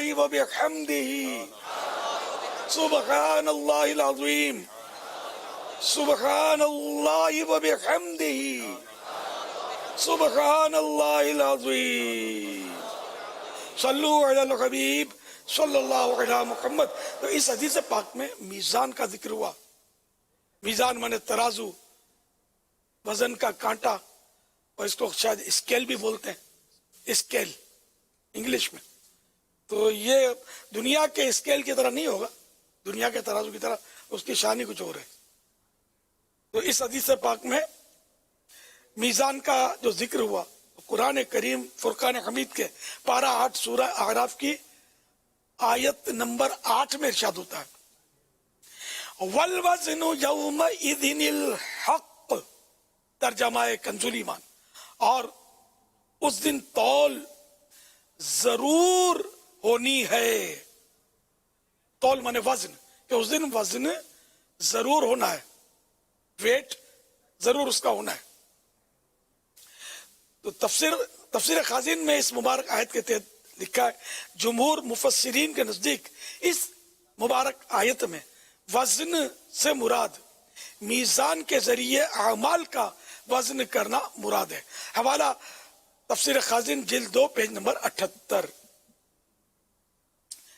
اللہ و بحمدہ سبحان اللہ العظیم سبحان اللہ و بحمدہ سبحان اللہ العظیم صلو علی الحبیب صلی اللہ علیہ محمد. تو اس حدیث پاک میں میزان کا ذکر ہوا. میزان مانے ترازو، وزن کا کانٹا، اور اس کو شاید اسکیل بھی بولتے ہیں، اسکیل انگلش میں. تو یہ دنیا کے اسکیل کی طرح نہیں ہوگا، دنیا کے ترازو کی طرح، اس کی شان ہی کچھ اور ہے. تو اس حدیث پاک میں میزان کا جو ذکر ہوا قرآن کریم فرقان حمید کے پارہ 8 سورہ اعراف کی آیت نمبر 8 میں ارشاد ہوتا ہے وَالْوَزْنُ يَوْمَئِذٍ الْحَقُّ، ترجمہ کنز ایمان، اور اس دن تول ضرور ہونی ہے. تول مانے وزن، کہ اس دن وزن ضرور ہونا ہے، ویٹ ضرور اس کا ہونا ہے. تو تفسیر خازن میں اس مبارک آیت کے تحت لکھا ہے جمہور مفسرین کے نزدیک اس مبارک آیت میں وزن سے مراد میزان کے ذریعے اعمال کا وزن کرنا مراد ہے. حوالہ تفسیر خازن جلد 2 پیج نمبر 78.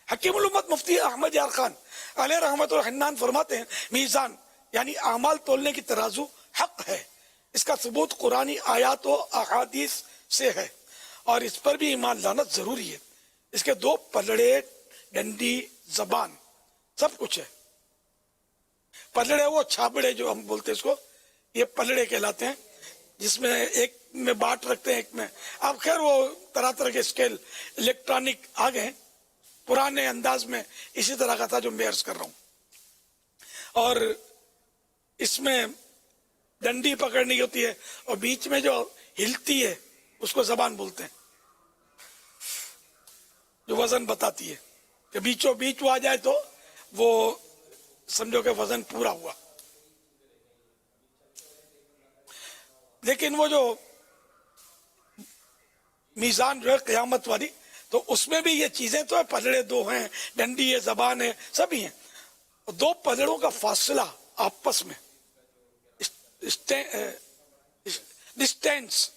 حکیم الامت مفتی احمد یار خان علیہ رحمت الحنان فرماتے ہیں میزان یعنی اعمال تولنے کی ترازو حق ہے. اس کا ثبوت قرآنی آیات و احادیث سے ہے، اور اس پر بھی ایمان لانا ضروری ہے. اس کے 2 پلڑے، ڈنڈی، زبان، سب کچھ ہے. پلڑے وہ چھابڑے جو ہم بولتے ہیں اس کو، یہ پلڑے کہلاتے ہیں، جس میں ایک میں باٹ رکھتے ہیں، ایک میں. اب خیر وہ طرح طرح کے اسکیل الیکٹرانک آ گئے ہیں، پرانے انداز میں اسی طرح کا تھا جو میں عرض کر رہا ہوں. اور اس میں ڈنڈی پکڑنی ہوتی ہے، اور بیچ میں جو ہلتی ہے اس کو زبان بولتے ہیں، جو وزن بتاتی ہے، کہ بیچوں بیچ وہ آ جائے تو وہ سمجھو کہ وزن پورا ہوا. لیکن وہ جو میزان جو ہے قیامت والی، تو اس میں بھی یہ چیزیں تو ہے، پلڑے 2 ہیں، ڈنڈی ہے، زبان ہے، سبھی ہیں. 2 پلڑوں کا فاصلہ آپس میں ڈسٹینس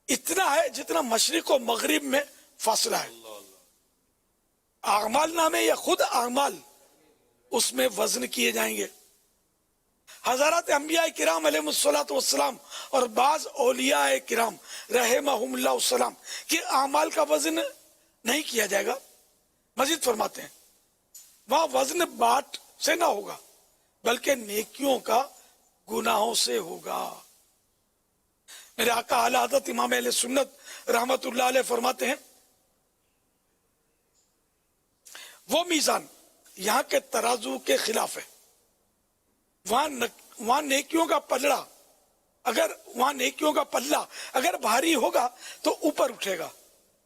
اتنا ہے جتنا مشرق و مغرب میں فاصلہ ہے. اعمال نامے یا خود اعمال اس میں وزن کیے جائیں گے. حضرات انبیاء کرام علیہ الصلوۃ والسلام اور بعض اولیاء کرام رحمہم اللہ السلام کے اعمال کا وزن نہیں کیا جائے گا. مزید فرماتے ہیں وہاں وزن باٹ سے نہ ہوگا بلکہ نیکیوں کا گناہوں سے ہوگا. میرے آقا اعلی حضرت امام اہل سنت رحمت اللہ علیہ فرماتے ہیں وہ میزان یہاں کے ترازو کے خلاف ہے. وہاں نیکیوں کا پلڑا اگر بھاری ہوگا تو اوپر اٹھے گا،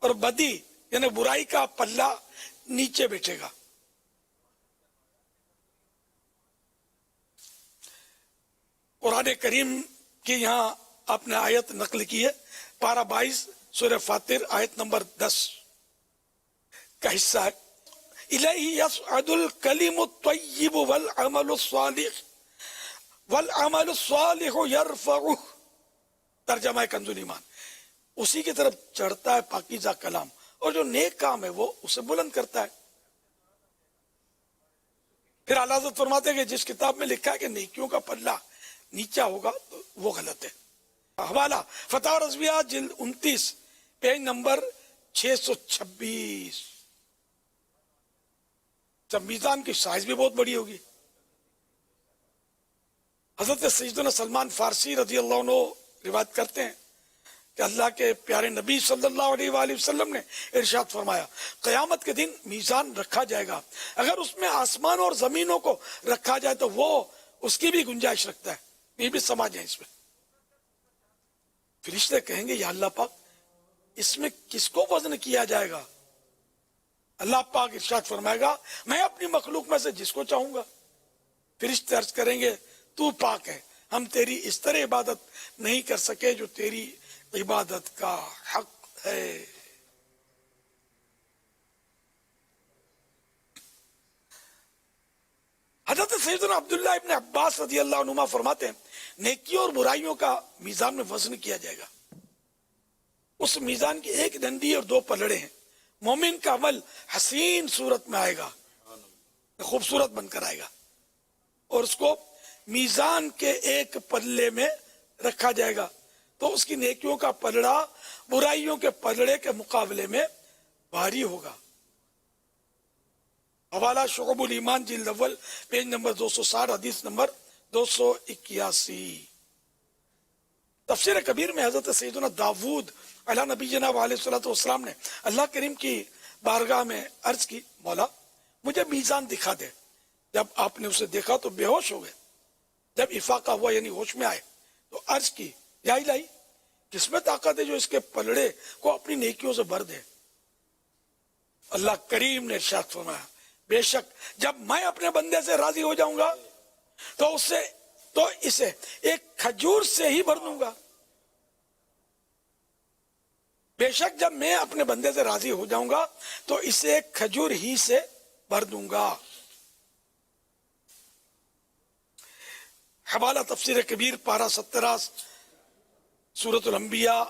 اور بدی یعنی برائی کا پلڑا نیچے بیٹھے گا. قرآن کریم کی یہاں آپ نے آیت نقل کی ہے، پارہ 22 سورہ فاطر آیت نمبر 10 کا حصہ ہے الیہ یصعد الکلم الطیب والعمل الصالح یرفعہ. ترجمہ کنز ایمان، اسی کی طرف چڑھتا ہے پاکیزہ کلام، اور جو نیک کام ہے وہ اسے بلند کرتا ہے. پھر اعلیٰ حضرت فرماتے ہیں کہ جس کتاب میں لکھا ہے کہ نیکیوں کا پلہ نیچا ہوگا تو وہ غلط ہے. حوالہ فتاوی رضویہ جلد 29 پیج نمبر 626. جب میزان کی سائز بھی بہت بڑی ہوگی. حضرت سیدنا سلمان فارسی رضی اللہ عنہ روایت کرتے ہیں کہ اللہ کے پیارے نبی صلی اللہ علیہ وآلہ وسلم نے ارشاد فرمایا قیامت کے دن میزان رکھا جائے گا، اگر اس میں آسمان اور زمینوں کو رکھا جائے تو وہ اس کی بھی گنجائش رکھتا ہے. یہ بھی سمجھ ہے اس میں. فرشتے کہیں گے یا اللہ پاک اس میں کس کو وزن کیا جائے گا؟ اللہ پاک ارشاد فرمائے گا میں اپنی مخلوق میں سے جس کو چاہوں گا. فرشتے عرض کریں گے تو پاک ہے، ہم تیری اس طرح عبادت نہیں کر سکے جو تیری عبادت کا حق ہے. حضرت سیدنا عبداللہ ابن عباس رضی اللہ عنہما فرماتے ہیں نیکیوں اور برائیوں کا میزان میں وزن کیا جائے گا. اس میزان کی ایک ڈنڈی اور دو پلڑے ہیں. مومن کا عمل حسین صورت میں آئے گا, خوبصورت بن کر آئے گا, اور اس کو میزان کے ایک پلے میں رکھا جائے گا تو اس کی نیکیوں کا پلڑا برائیوں کے پلڑے کے مقابلے میں بھاری ہوگا. حوالہ شعب الایمان جلد اول پیج نمبر 260 حدیث نمبر 281. تفسیر کبیر میں حضرت سیدنا داود علیہ نبی جناب علیہ الصلوۃ والسلام نے اللہ کریم کی بارگاہ میں عرض کی, مولا مجھے میزان دکھا دے. جب آپ نے اسے دیکھا تو بے ہوش ہو گئے. جب افاقہ ہوا یعنی ہوش میں آئے تو عرض کی, یا الہی کس میں طاقت ہے جو اس کے پلڑے کو اپنی نیکیوں سے بھر دے. اللہ کریم نے ارشاد فرمایا, بے شک جب میں اپنے بندے سے راضی ہو جاؤں گا تو اسے ایک کھجور سے ہی بھر دوں گا. بے شک جب میں اپنے بندے سے راضی ہو جاؤں گا تو اسے ایک کھجور ہی سے بھر دوں گا. حوالہ تفسیر کبیر پارہ 17 سورۃ الانبیاء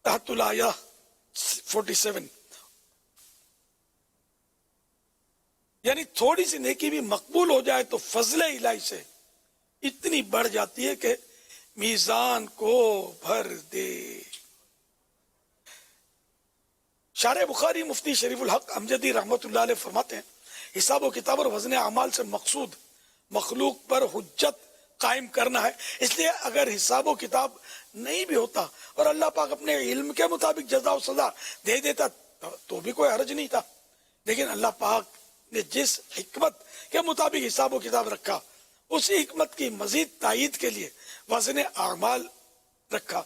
تحت الآیہ 47. یعنی تھوڑی سی نیکی بھی مقبول ہو جائے تو فضل الہی سے اتنی بڑھ جاتی ہے کہ میزان کو بھر دے. شارح بخاری مفتی شریف الحق امجدی رحمت اللہ علیہ فرماتے ہیں حساب و کتاب اور وزن اعمال سے مقصود مخلوق پر حجت قائم کرنا ہے. اس لیے اگر حساب و کتاب نہیں بھی ہوتا اور اللہ پاک اپنے علم کے مطابق جزا و سزا دے دیتا تو بھی کوئی حرج نہیں تھا. لیکن اللہ پاک نے جس حکمت کے مطابق حساب و کتاب رکھا اسی حکمت کی مزید تائید کے لیے وزن اعمال رکھا.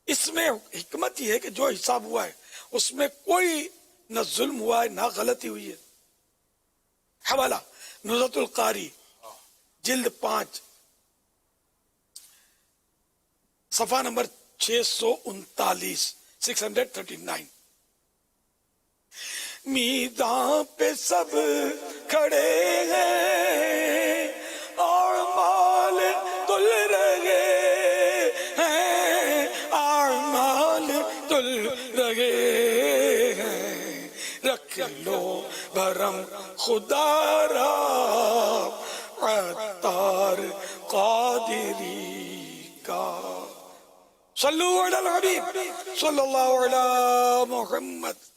اس میں حکمت یہ ہے کہ جو حساب ہوا ہے اس میں کوئی نہ ظلم ہوا ہے نہ غلطی ہوئی ہے. حوالہ نزہۃ القاری جلد 5 صفحہ نمبر 639 639. میدان پہ سب کھڑے ہیں اور مال تل رہے ہیں, اعمال تل رہے ہیں. رکھ لو بھرم خدا را عطار قادری کا. صلو علی الحبیب صلی اللہ علی محمد.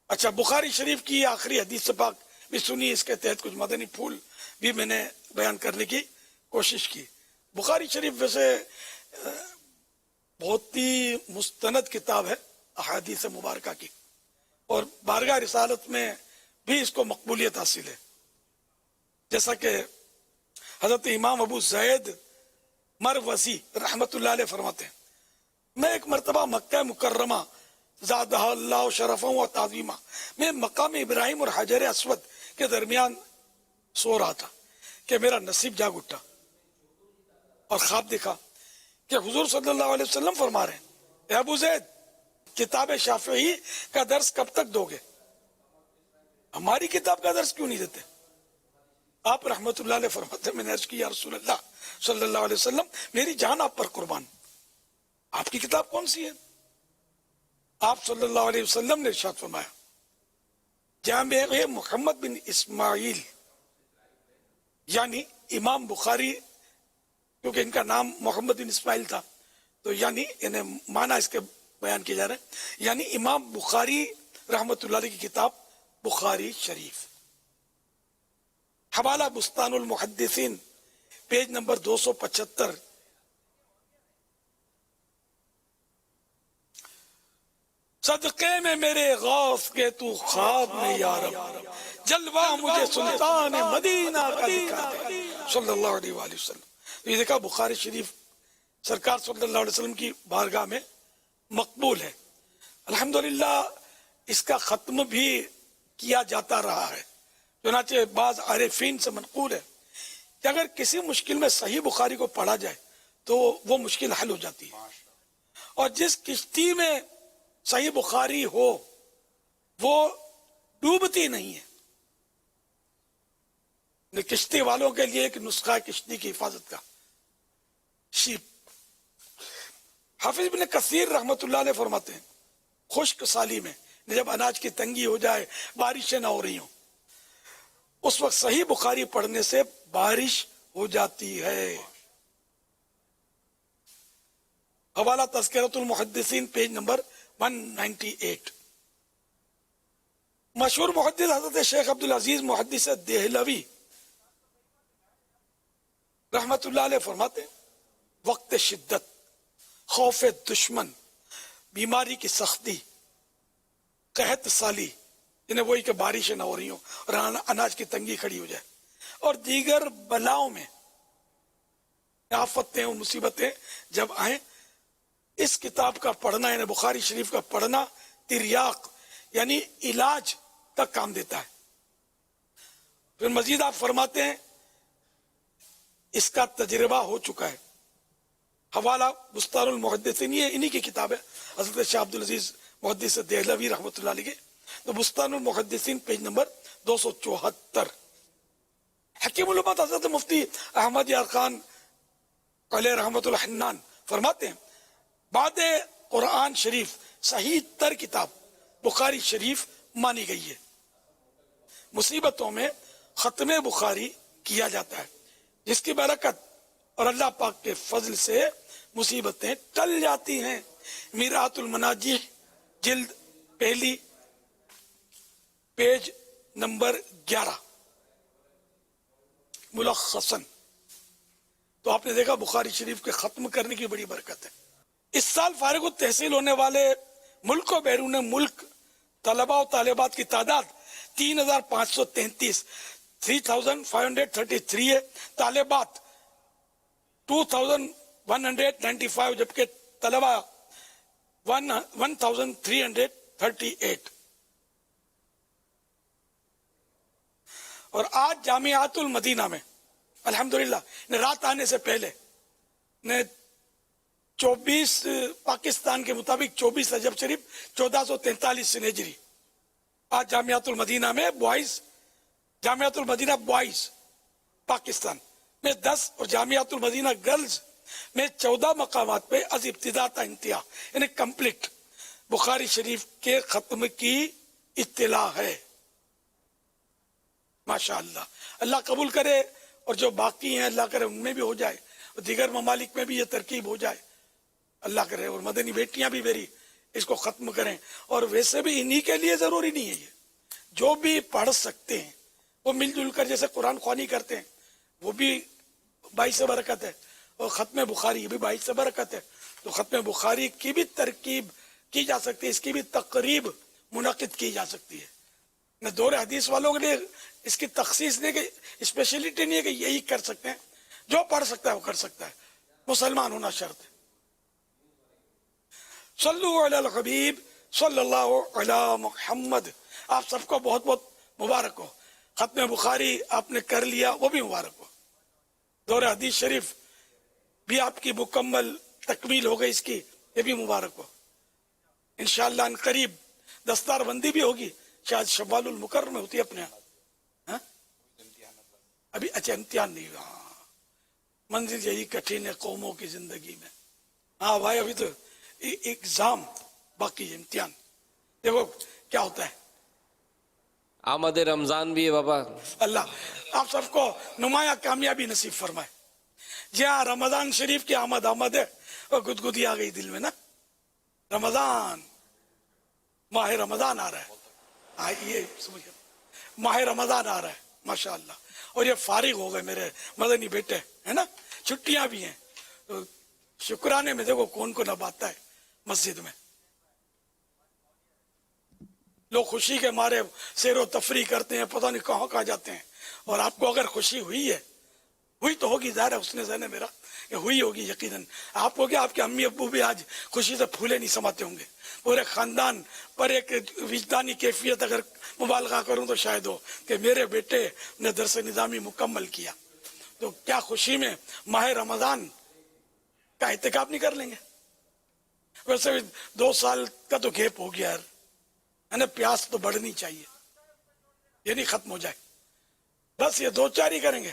اچھا, بخاری شریف کی آخری حدیث پاک بھی سنی, اس کے تحت کچھ مدنی پھول بھی میں نے بیان کرنے کی کوشش کی. بخاری شریف ویسے بہت ہی مستند کتاب ہے احادیث مبارکہ کی, اور بارگاہ رسالت میں بھی اس کو مقبولیت حاصل ہے. جیسا کہ حضرت امام ابو زید مروزی رحمت اللہ علیہ فرماتے ہیں, میں ایک مرتبہ مکہ مکرمہ زادہ اللہ شرفا و تعظیما میں مقام ابراہیم اور حجر اسود کے درمیان سو رہا تھا کہ میرا نصیب جاگ اٹھا اور خواب دیکھا کہ حضور صلی اللہ علیہ وسلم فرما رہے ہیں, اے ابو زید کتاب شافعی کا درس کب تک دو گے؟ ہماری کتاب کا درس کیوں نہیں دیتے؟ آپ رحمت اللہ علیہ فرماتے ہیں, میں نے عرض کی یا رسول اللہ صلی اللہ علیہ وسلم میری جان آپ پر قربان, آپ کی کتاب کون سی ہے؟ آپ صلی اللہ علیہ وسلم نے ارشاد فرمایا جامع محمد بن اسماعیل, یعنی امام بخاری, کیونکہ ان کا نام محمد بن اسماعیل تھا تو یعنی انہیں معنی اس کے بیان کیے جا رہے ہیں, یعنی امام بخاری رحمت اللہ علیہ کی کتاب بخاری شریف. حوالہ بستان المحدثین پیج نمبر 275. صدقے میں میرے غوث کے تو خواب میں یا رب, جلوہ مجھے سلطان مدینہ کا دکھا دے صلی اللہ علیہ وآلہ وسلم. یہ دیکھا بخاری شریف سرکار صلی اللہ علیہ وسلم کی بارگاہ میں مقبول ہے. الحمدللہ اس کا ختم بھی کیا جاتا رہا ہے. چنانچہ بعض عارفین سے منقول ہے کہ اگر کسی مشکل میں صحیح بخاری کو پڑھا جائے تو وہ مشکل حل ہو جاتی ہے, اور جس کشتی میں صحیح بخاری ہو وہ ڈوبتی نہیں ہے. کشتی والوں کے لیے ایک نسخہ ہے کشتی کی حفاظت کا، شیپ. حافظ ابن کثیر رحمت اللہ علیہ فرماتے ہیں خشک سالی میں جب اناج کی تنگی ہو جائے، بارشیں نہ ہو رہی ہوں، اس وقت صحیح بخاری پڑھنے سے بارش ہو جاتی ہے. حوالہ تذکرۃ المحدثین پیج نمبر 198. مشہور محدث حضرت شیخ عبدالعزیز محدث دہلوی رحمت اللہ علیہ فرماتے ہیں وقت شدت، خوف دشمن، بیماری کی سختی، قحط سالی، انہیں وہی کہ بارشیں نہ ہو رہی ہوں اور اناج کی تنگی کھڑی ہو جائے، اور دیگر بلاؤں میں آفتیں اور مصیبتیں جب آئیں، اس کتاب کا پڑھنا یعنی بخاری شریف کا پڑھنا تریاق یعنی علاج تک کام دیتا ہے. پھر مزید آپ فرماتے ہیں اس کا تجربہ ہو چکا ہے. حوالہ بستان المحدثین، یہ انہی کی کتاب ہے حضرت شاہ عبدالعزیز محدث دہلوی رحمۃ اللہ علیہ. تو بستان المحدثین پیج نمبر 274. حکیم الامت حضرت مفتی احمد یار خان علیہ رحمۃ الحنان فرماتے ہیں بعد قرآن شریف صحیح تر کتاب بخاری شریف مانی گئی ہے. مصیبتوں میں ختم بخاری کیا جاتا ہے، جس کی برکت اور اللہ پاک کے فضل سے مصیبتیں ٹل جاتی ہیں. میرات المناجی جلد پہلی پیج نمبر 11 ملخصاً. تو آپ نے دیکھا بخاری شریف کے ختم کرنے کی بڑی برکت ہے. اس سال فارغ التحصیل ہونے والے ملک و بیرون ملک طلباء و طالبات کی تعداد 3533 3533 ہے. طالبات 2195 جبکہ طلباء 1338. اور آج جامعات المدینہ میں الحمدللہ رات آنے سے پہلے 24 پاکستان کے مطابق 24 رجب شریف 1443 سے ہجری، آج جامعات المدینہ میں جامعات المدینہ بوائز پاکستان میں 10 اور جامعات المدینہ گرلز میں 14 مقامات پہ از ابتدا تا انتہا یعنی کمپلیٹ بخاری شریف کے ختم کی اطلاع ہے. ماشاءاللہ اللہ قبول کرے، اور جو باقی ہیں اللہ کرے ان میں بھی ہو جائے، اور دیگر ممالک میں بھی یہ ترکیب ہو جائے اللہ کرے، اور مدنی بیٹیاں بھی میری اس کو ختم کریں. اور ویسے بھی انہی کے لیے ضروری نہیں ہے، یہ جو بھی پڑھ سکتے ہیں وہ مل جل کر جیسے قرآن خوانی کرتے ہیں وہ بھی باعث برکت ہے، اور ختم بخاری یہ بھی باعث برکت ہے. تو ختم بخاری کی بھی ترکیب کی جا سکتی ہے، اس کی بھی تقریب منعقد کی جا سکتی ہے. نہ دور حدیث والوں کے لیے اس کی تخصیص نہیں کہ اسپیشلٹی نہیں ہے کہ یہی کر سکتے ہیں، جو پڑھ سکتا ہے وہ کر سکتا ہے، مسلمان ہونا شرط ہے. صلو علی الحبیب صلی اللہ علی محمد. آپ سب کو بہت بہت مبارک ہو. ختم بخاری آپ نے کر لیا وہ بھی مبارک ہو. دور حدیث شریف بھی آپ کی مکمل تکمیل ہو گئی، اس کی یہ بھی مبارک ہو. انشاءاللہ ان قریب دستار بندی بھی ہوگی، شاید شوال المکرم میں ہوتی ہے اپنے ہاں ابھی. اچھا امتحان نہیں ہوا، منزل یہی کٹھن ہے قوموں کی زندگی میں. ہاں بھائی ابھی تو ایگزام باقی ہے، امتحان. دیکھو کیا ہوتا ہے. آمد رمضان بھی ہے بابا. اللہ آپ سب کو نمایاں کامیابی نصیب فرمائے. جی ہاں رمضان شریف کی آمد ہے، اور گدگدی آ گئی دل میں نا. رمضان، ماہ رمضان آ رہا ہے، یہ سمجھے ماہ رمضان آ رہا ہے ماشاءاللہ. اور یہ فارغ ہو گئے میرے مدنی بیٹے ہے نا، چھٹیاں بھی ہیں. تو شکرانے میں دیکھو کون کون اب آتا ہے مسجد میں. لوگ خوشی کے مارے سیر و تفریح کرتے ہیں، پتہ نہیں کہاں کہاں جاتے ہیں. اور آپ کو اگر خوشی ہوئی ہے، ہوئی تو ہوگی، ظاہر ہے اس نے ذہن ہے میرا کہ ہوئی ہوگی یقیناً. آپ کو کیا، آپ کے امی ابو بھی آج خوشی سے پھولے نہیں سماتے ہوں گے. پورے خاندان پر ایک وجدانی کیفیت اگر مبالغہ کروں تو شاید ہو کہ میرے بیٹے نے درس نظامی مکمل کیا. تو کیا خوشی میں ماہ رمضان کا احتکاب نہیں کر لیں گے؟ ویسے بھی 2 سال کا تو گیپ ہو گیا یار. یعنی پیاس تو بڑھنی چاہیے، یہ نہیں ختم ہو جائے، بس یہ 2-4 ہی کریں گے.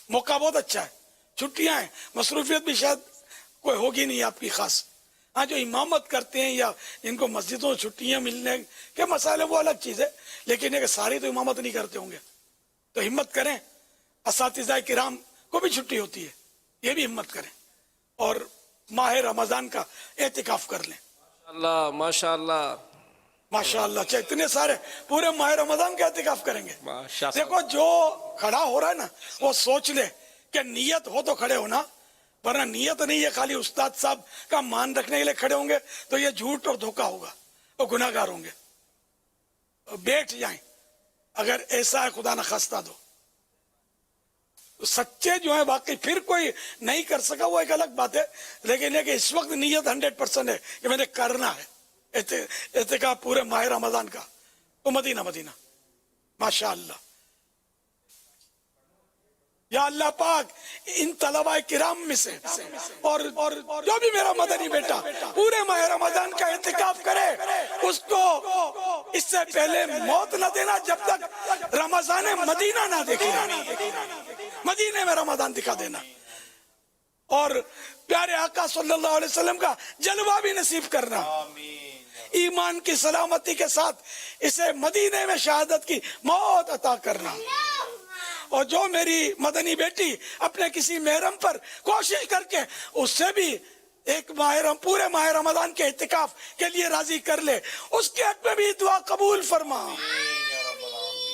موقع بہت اچھا ہے، چھٹیاں ہیں، مصروفیت بھی شاید کوئی ہوگی نہیں آپ کی خاص. ہاں جو امامت کرتے ہیں یا جن کو مسجدوں چھٹیاں ملنے کے مسائل وہ الگ چیز ہے، لیکن یہ کہ ساری تو امامت نہیں کرتے ہوں گے، تو ہمت کریں. اساتذہ کرام کو بھی چھٹی ہوتی ہے، یہ بھی ہمت کریں اور ماہ رمضان کا اعتکاف کر لیں. اللہ ماشاء اللہ ماشاء اللہ، اچھا اتنے سارے پورے ماہ رمضان کا اعتکاف کریں گے. ماشاء دیکھو جو کھڑا ہو رہا ہے نا وہ سوچ لے کہ نیت ہو تو کھڑے ہونا، ورنہ نیت نہیں ہے خالی استاد صاحب کا مان رکھنے کے لیے کھڑے ہوں گے تو یہ جھوٹ اور دھوکہ ہوگا، وہ گناہ گار ہوں گے. بیٹھ جائیں اگر ایسا ہے، خدا نہ خواستہ دو. سچے جو ہیں واقعی، پھر کوئی نہیں کر سکا وہ ایک الگ بات ہے، لیکن یہ کہ اس وقت نیت 100% ہے کہ میں نے کرنا ہے اعتکاف پورے ماہ رمضان کا. تو مدینہ ماشاء اللہ. یا اللہ پاک ان طلباء کرام میں سے اور جو بھی میرا مدنی بیٹا پورے ماہ رمضان کا اعتکاف کرے، اس کو اس سے پہلے موت نہ دینا جب تک رمضان مدینہ نہ دیکھے. مدینے میں رمضان دکھا دینا اور پیارے آقا صلی اللہ علیہ وسلم کا جلوہ بھی نصیب کرنا. ایمان کی سلامتی کے ساتھ اسے مدینے میں شہادت کی موت عطا کرنا. اور جو میری مدنی بیٹی اپنے کسی محرم پر کوشش کر کے اس سے بھی ایک پورے ماہ رمضان کے اعتکاف کے لیے راضی کر لے، اس کے حق میں بھی دعا قبول فرما.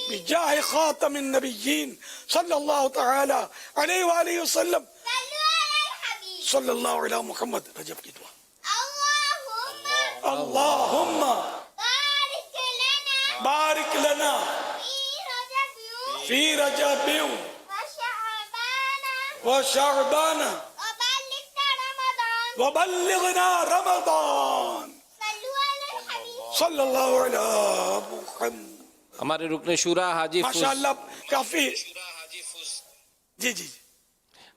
بجاہ خاتم النبیین صلی اللہ تعالی علیہ وآلہ وسلم، صلی اللہ علیہ محمد. رجب کی دعا. اللہم بارک لنا فی رجب و شعبان وبلغنا رمضان صلی اللہ علیہ محمد. ہمارے رکن شورا حاجی ماشاء اللہ کافی. جی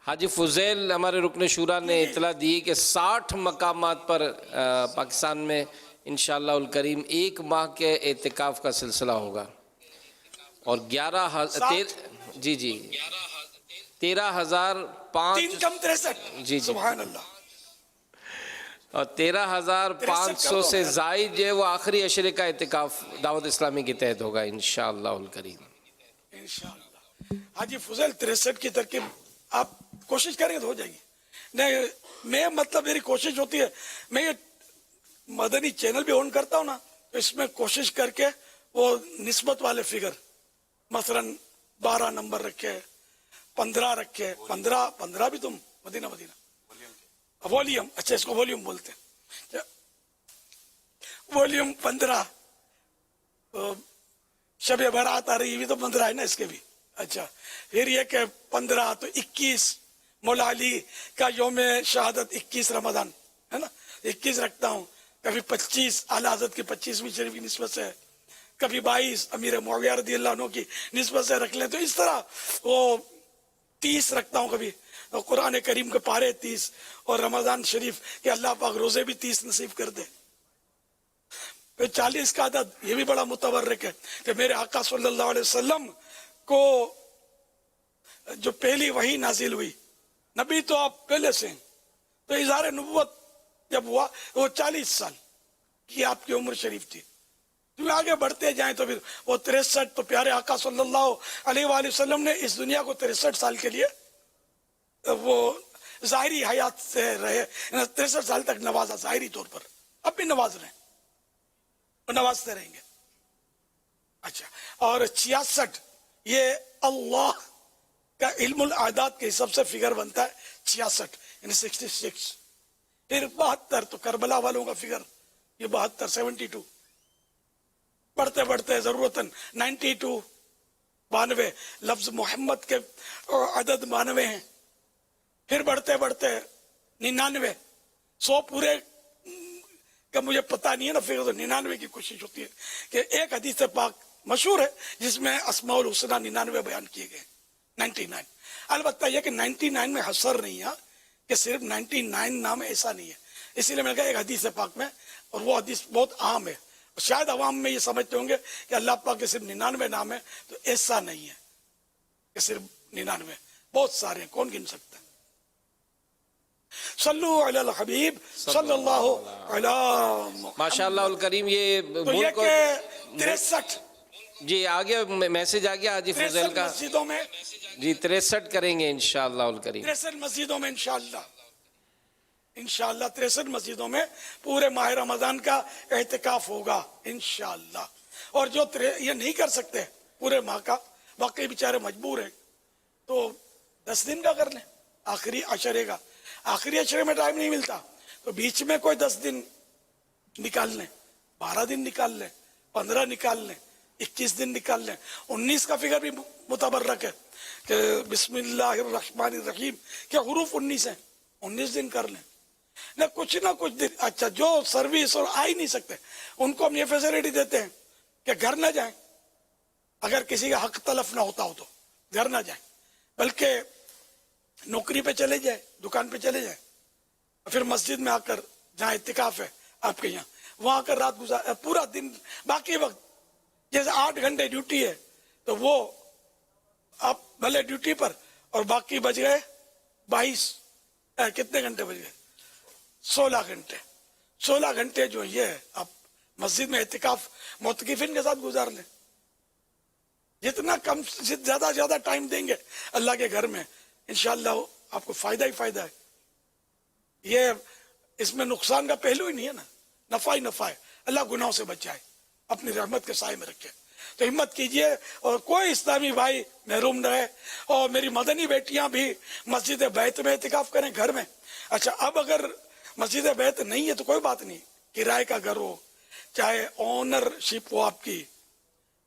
حاجی فضیل ہمارے رکن شورا نے اطلاع دی کہ 60 مقامات پر پاکستان میں انشاءاللہ الکریم 1 ماہ کے اعتکاف کا سلسلہ ہوگا اور 13,500 جی سبحان اللہ اور 13,500 سے زائد جو ہے وہ آخری عشرے کا اعتکاف دعوت اسلامی کے تحت ہوگا انشاءاللہ الکریم. انشاءاللہ. حاجی فضیل 63 کی ترکیب آپ کوشش کریں تو ہو جائے گی. نہیں میں مطلب میری کوشش ہوتی ہے، میں یہ مدنی چینل بھی آن کرتا ہوں نا، اس میں کوشش کر کے وہ نسبت والے فگر مثلا 12 نمبر رکھے، 15 رکھے، 15 بھی تم مدینہ ولیوم، اچھا اس کو ولیوم بولتے ہیں، ولیوم 15. شب برات آ رہی بھی تو 15 ہے نا اس کے بھی. اچھا پھر یہ کہ 15 تو 21 مولا علی کا یوم شہادت 21 رمضان ہے نا، 21 رکھتا ہوں. کبھی 25 اعلیٰ حضرت کی 25ویں شریف کی نسبت سے، کبھی 22 امیر معاویہ رضی اللہ عنہ کی نسبت سے رکھ لیں. تو اس طرح وہ 30 رکھتا ہوں کبھی، اور قرآن کریم کے پارے 30 اور رمضان شریف کے اللہ پاک روزے بھی 30 نصیب کر دے. پھر 40 کا عدد یہ بھی بڑا متبرک ہے کہ میرے آقا صلی اللہ علیہ وسلم کو جو پہلی وحی نازل ہوئی، نبی تو آپ پہلے سے ہیں، تو اظہار نبوت جب ہوا وہ 40 سال کی آپ کی عمر شریف تھی. تو آگے بڑھتے جائیں تو پھر وہ 63، تو پیارے آقا صلی اللہ علیہ وآلہ وسلم نے اس دنیا کو 63 سال کے لیے وہ ظاہری حیات سے رہے، 63 سال تک نوازا ظاہری طور پر، اب بھی نواز رہے ہیں، نوازتے رہیں گے. اچھا اور 66 یہ اللہ کا علم الاعداد کے حساب سے فگر بنتا ہے 66 یعنی 66. پھر 72 تو کربلا والوں کا فگر یہ 72 72. بڑھتے بڑھتے ضرورتاً 92 92 لفظ محمد کے عدد 92 ہیں. پھر بڑھتے بڑھتے 99 100 پورے کا مجھے پتہ نہیں ہے نا، فگر تو 99 کی کوشش ہوتی ہے کہ ایک حدیث پاک مشہور ہے جس میں اسماء الحسنہ 99 بیان کیے گئے 99. البتہ یہ کہ 99 میں حصر نہیں ہے کہ صرف 99 نام ایسا نہیں ہے، اسی لیے میں نے کہا ایک حدیث ہے پاک میں، اور وہ حدیث بہت عام ہے، شاید عوام میں یہ سمجھتے ہوں گے کہ اللہ پاک کے صرف 99 نام ہے، تو ایسا نہیں ہے کہ صرف 99، بہت سارے ہیں، کون گن سکتا ہے؟ صلو علی الحبیب صلی اللہ علی محمد۔ ماشاءاللہ الکریم، یہ تو یہ ملک کہ 63 جی آگے میسج آ گیا حاجی فضیل کا، مسجدوں میں، جی 63 کریں گے انشاءاللہ الکریم۔ 63 مسجدوں میں انشاءاللہ 63 مسجدوں میں پورے ماہ رمضان کا اعتکاف ہوگا انشاءاللہ۔ اور جو یہ نہیں کر سکتے پورے ماہ کا، واقعی بیچارے مجبور ہیں، تو 10 دن کا کر لیں، آخری عشرے کا، آخری عشرے میں ٹائم نہیں ملتا تو بیچ میں کوئی 10 دن نکال لیں، 12 دن نکال لیں، 15 نکال لیں، 21 دن نکال لیں۔ 19 کا فگر بھی متبرک ہے کہ بسم اللہ الرحمن الرحیم کے حروف 19 ہیں، 19 دن کر لیں نہ کچھ دن۔ اچھا، جو سروس اور آ ہی نہیں سکتے ان کو ہم یہ فیسلٹی دیتے ہیں کہ گھر نہ جائیں، اگر کسی کا حق تلف نہ ہوتا ہو تو گھر نہ جائیں، بلکہ نوکری پہ چلے جائیں، دکان پہ چلے جائیں، پھر مسجد میں آ کر جہاں اعتکاف ہے آپ کے یہاں، وہاں آ کر رات گزار، پورا دن باقی وقت جیسے 8 گھنٹے ڈیوٹی ہے تو وہ آپ بھلے ڈیوٹی پر، اور باقی بج گئے 22 کتنے گھنٹے بج گئے؟ 16 گھنٹے، 16 گھنٹے جو یہ ہے آپ مسجد میں اعتکاف معتکفین کے ساتھ گزار لیں۔ جتنا کم زیادہ ٹائم دیں گے اللہ کے گھر میں، انشاءاللہ آپ کو فائدہ ہی فائدہ ہے۔ یہ اس میں نقصان کا پہلو ہی نہیں ہے نا، نفع ہی نفع ہے۔ اللہ گناہوں سے بچائے، اپنی رحمت کے سائے میں رکھے، تو ہمت کیجئے، اور کوئی اسلامی بھائی محروم نہ رہے، اور میری مدنی بیٹیاں بھی مسجد بیت میں اعتکاف کریں گھر میں۔ اچھا، اب اگر مسجد بیت نہیں ہے تو کوئی بات نہیں، کرائے کا گھر ہو، چاہے اونر شپ ہو آپ کی،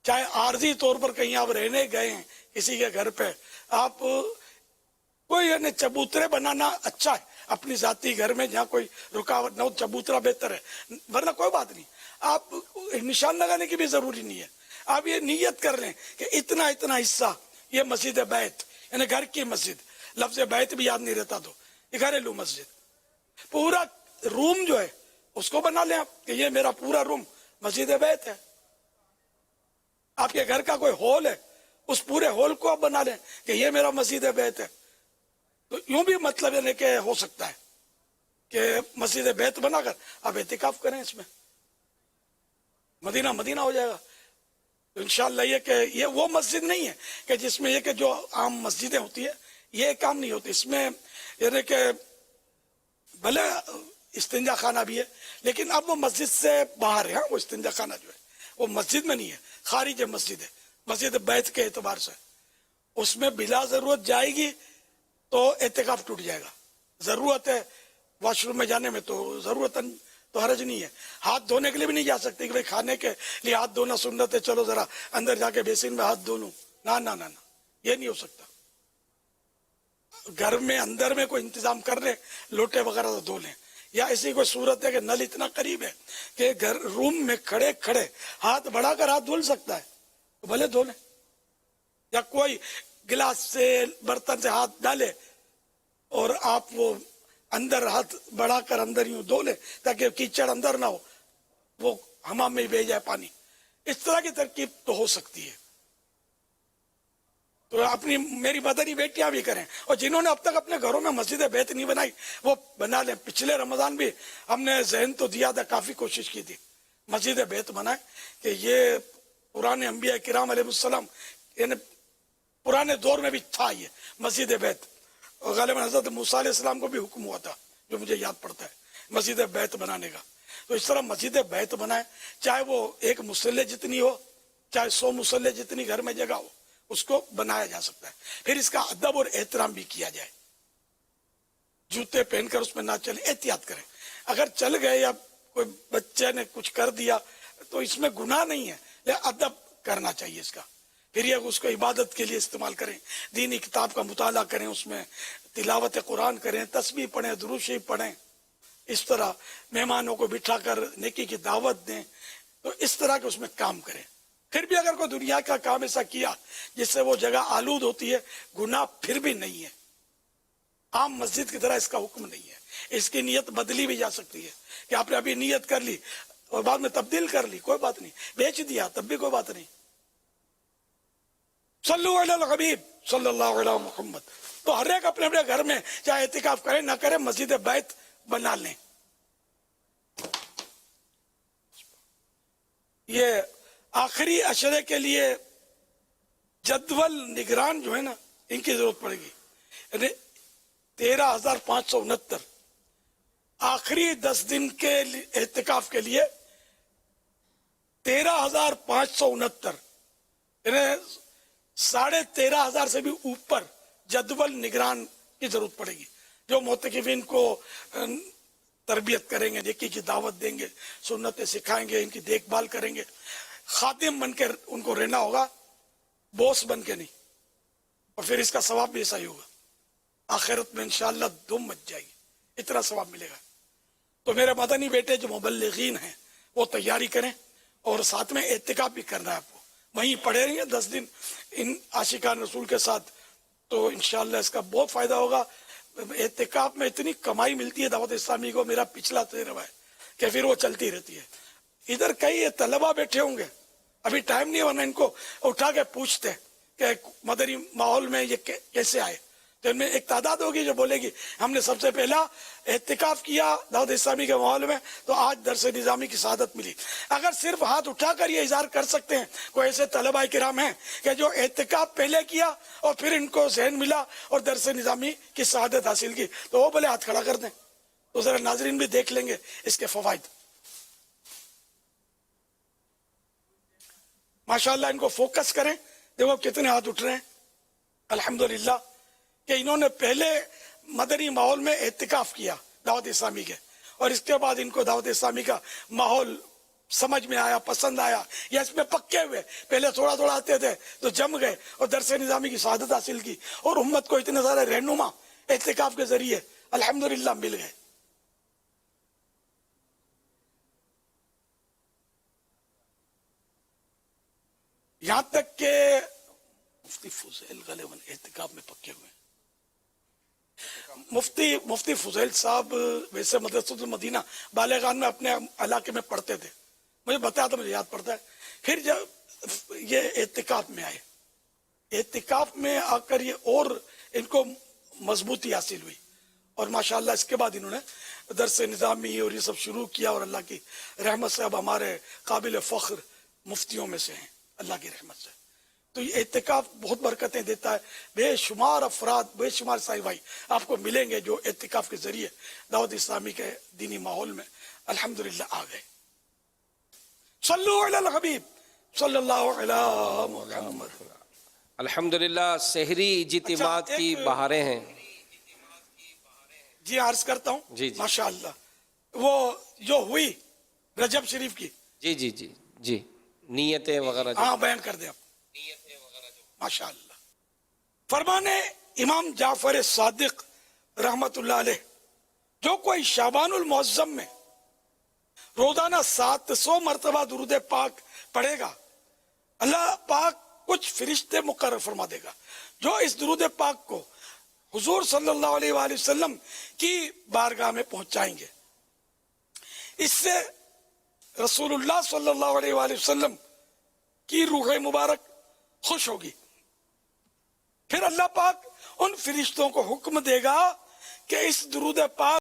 چاہے عارضی طور پر کہیں آپ رہنے گئے ہیں کسی کے گھر پہ، آپ کوئی یعنی چبوترے بنانا اچھا ہے اپنی ذاتی گھر میں، جہاں کوئی رکاوٹ نہ ہو، چبوترا بہتر ہے، ورنہ کوئی بات نہیں، آپ نشان لگانے کی بھی ضروری نہیں ہے، آپ یہ نیت کر لیں کہ اتنا حصہ یہ مسجد بیت، یعنی گھر کی مسجد، لفظ بیت بھی یاد نہیں رہتا تو یہ گھریلو مسجد، پورا روم جو ہے اس کو بنا لیں آپ کہ یہ میرا پورا روم مسجد بیت ہے۔ آپ کے گھر کا کوئی ہال ہے، اس پورے ہال کو آپ بنا لیں کہ یہ میرا مسجد بیت ہے، تو یوں بھی مطلب یعنی کہ ہو سکتا ہے کہ مسجد بیت بنا کر آپ اعتکاف کریں، اس میں مدینہ ہو جائے گا۔ تو انشاءاللہ یہ کہ یہ وہ مسجد نہیں ہے کہ جس میں یہ کہ جو عام مسجدیں ہوتی ہے یہ کام نہیں ہوتی، اس میں یعنی کہ بھلے استنجا خانہ بھی ہے لیکن اب وہ مسجد سے باہر ہے، وہ استنجا خانہ جو ہے وہ مسجد میں نہیں ہے، خارج مسجد ہے، مسجد بیت کے اعتبار سے اس میں بلا ضرورت جائے گی تو اعتکاف ٹوٹ جائے گا۔ ضرورت ہے واش روم میں جانے میں تو ضرورت تو حرج نہیں ہے، ہاتھ دھونے کے لیے بھی نہیں جا سکتے کہ بھائی کھانے کے لیے ہاتھ دھونا سنت ہے، چلو ذرا اندر جا کے بیسن میں ہاتھ دھو لوں، نہ یہ نہیں ہو سکتا۔ گھر میں اندر میں کوئی انتظام کر لیں، لوٹے وغیرہ تو دھو لیں، یا ایسی کوئی صورت ہے کہ نل اتنا قریب ہے کہ گھر روم میں کھڑے ہاتھ بڑھا کر ہاتھ دھل سکتا ہے تو بھلے دھو لیں، یا کوئی گلاس سے برتن سے ہاتھ ڈالے اور آپ وہ اندر ہاتھ بڑھا کر اندر یوں دھو لیں تاکہ کیچڑ اندر نہ ہو، وہ حمام میں بہہ جائے پانی، اس طرح کی ترکیب تو ہو سکتی ہے۔ تو اپنی میری مدنی بیٹیاں بھی کریں، اور جنہوں نے اب تک اپنے گھروں میں مسجد بیت نہیں بنائی وہ بنا لیں۔ پچھلے رمضان بھی ہم نے ذہن تو دیا تھا، کافی کوشش کی تھی مسجد بیت بنائے کہ یہ پرانے انبیاء کرام علیہ السلام یعنی پرانے دور میں بھی تھا یہ مسجد بیت، اور غالباً حضرت موسیٰ علیہ السلام کو بھی حکم ہوا تھا جو مجھے یاد پڑتا ہے مسجد بیت بنانے کا۔ تو اس طرح مسجد بیت بنائے، چاہے وہ ایک مصلی جتنی ہو، چاہے 100 مصلی جتنی گھر میں جگہ ہو، اس کو بنایا جا سکتا ہے۔ پھر اس کا ادب اور احترام بھی کیا جائے، جوتے پہن کر اس میں نہ چلیں، احتیاط کریں، اگر چل گئے یا کوئی بچے نے کچھ کر دیا تو اس میں گناہ نہیں ہے، لیکن ادب کرنا چاہیے اس کا۔ پھر یہ اس کو عبادت کے لیے استعمال کریں، دینی کتاب کا مطالعہ کریں، اس میں تلاوت قرآن کریں، تسبیح پڑھیں، درود شریف پڑھیں، اس طرح مہمانوں کو بٹھا کر نیکی کی دعوت دیں، تو اس طرح کے اس میں کام کریں۔ پھر بھی اگر کوئی دنیا کا کام ایسا کیا جس سے وہ جگہ آلود ہوتی ہے، گناہ پھر بھی نہیں ہے، عام مسجد کی طرح اس کا حکم نہیں ہے، اس کی نیت بدلی بھی جا سکتی ہے کہ آپ نے ابھی نیت کر لی اور بعد میں تبدیل کر لی، کوئی بات نہیں، بیچ دیا تب بھی کوئی بات نہیں۔ صلو علی الحبیب صلی اللہ علیہ محمد۔ تو ہر ایک اپنے اپنے گھر میں چاہے اعتکاف کرے نہ کرے مسجد بیت بنا لیں۔ یہ آخری عشرے کے لیے جدول نگران جو ہے نا ان کی ضرورت پڑے گی، یعنی 13,569 آخری 10 دن کے اعتکاف کے لیے 13,569 یعنی 13,500 سے بھی اوپر جدول نگران کی ضرورت پڑے گی، جو معتکفین کو تربیت کریں گے، نیکی کی دعوت دیں گے، سنتیں سکھائیں گے، ان کی دیکھ بھال کریں گے، خادم بن کے ان کو رہنا ہوگا، بوس بن کے نہیں، اور پھر اس کا ثواب بھی ایسا ہی ہوگا، آخرت میں انشاءاللہ دم مچ جائے گی، اتنا ثواب ملے گا۔ تو میرے مدنی بیٹے جو مبلغین ہیں وہ تیاری کریں، اور ساتھ میں اعتکاف بھی کرنا ہے آپ کو، وہیں پڑے رہیں گے 10 دن ان عاشقان رسول کے ساتھ، تو انشاءاللہ اس کا بہت فائدہ ہوگا۔ اعتکاف میں اتنی کمائی ملتی ہے دعوت اسلامی کو، میرا پچھلا تجربہ ہے کہ پھر وہ چلتی رہتی ہے۔ ادھر کئی طلبہ بیٹھے ہوں گے، ابھی ٹائم نہیں، ورنہ ان کو اٹھا کے پوچھتے کہ مدنی ماحول میں یہ کیسے آئے، تو ان میں ایک تعداد ہوگی جو بولے گی ہم نے سب سے پہلا اعتکاف کیا دعوت اسلامی کے ماحول میں، تو آج درس نظامی کی سعادت ملی۔ اگر صرف ہاتھ اٹھا کر یہ اظہار کر سکتے ہیں، کوئی ایسے طلبہ کرام ہیں کہ جو اعتکاف پہلے کیا اور پھر ان کو ذہن ملا اور درس نظامی کی سعادت حاصل کی، تو وہ بولے ہاتھ کھڑا کر دیں، تو ذرا ناظرین بھی دیکھ لیں گے اس کے فوائد۔ ماشاءاللہ ان کو فوکس کریں، دیکھو کتنے ہاتھ اٹھ رہے ہیں الحمدللہ، کہ انہوں نے پہلے مدنی ماحول میں اعتکاف کیا دعوت اسلامی کے، اور اس کے بعد ان کو دعوت اسلامی کا ماحول سمجھ میں آیا، پسند آیا، یا اس میں پکے ہوئے، پہلے تھوڑا تھوڑا آتے تھے تو جم گئے اور درس نظامی کی سعادت حاصل کی، اور امت کو اتنے سارے رہنما اعتکاف کے ذریعے الحمدللہ مل گئے۔ یہاں تک کہ مفتی فضیل غالباً اعتکاف میں پکے ہوئے ہیں۔ مفتی فضیل صاحب ویسے مدرسۃ المدینہ بالغان میں اپنے علاقے میں پڑھتے تھے، مجھے بتایا تھا، مجھے یاد پڑتا ہے۔ پھر جب یہ اعتکاف میں آئے، اعتکاف میں آ کر یہ اور ان کو مضبوطی حاصل ہوئی، اور ماشاءاللہ اس کے بعد انہوں نے درس نظامی اور یہ سب شروع کیا، اور اللہ کی رحمت سے اب ہمارے قابل فخر مفتیوں میں سے ہیں اللہ کی رحمت سے۔ تو یہ اعتکاف بہت برکتیں دیتا ہے، بے شمار افراد، بے شمار سائی بھائی آپ کو ملیں گے جو اعتکاف کے ذریعے دعوت اسلامی کے دینی ماحول میں الحمدللہ آ گئے۔ صلو علی الحبیب صلی اللہ علیہ محمد۔ الحمدللہ سحری اجتماعات کی بہاریں ہیں۔ جی عرض کرتا ہوں، جی جی ماشاءاللہ وہ جو ہوئی رجب شریف کی، جی جی جی جی نیتیں وغیرہ ہاں بیان کر دیں آپ، ماشاءاللہ۔ فرمانے امام جعفر صادق رحمت اللہ علیہ، جو کوئی شعبان المعظم میں روزانہ 700 مرتبہ درود پاک پڑھے گا، اللہ پاک کچھ فرشتے مقرر فرما دے گا جو اس درود پاک کو حضور صلی اللہ علیہ وآلہ وسلم کی بارگاہ میں پہنچائیں گے۔ اس سے رسول اللہ صلی اللہ علیہ وآلہ وسلم کی روح مبارک خوش ہوگی، پھر اللہ پاک ان فرشتوں کو حکم دے گا کہ اس درود پاک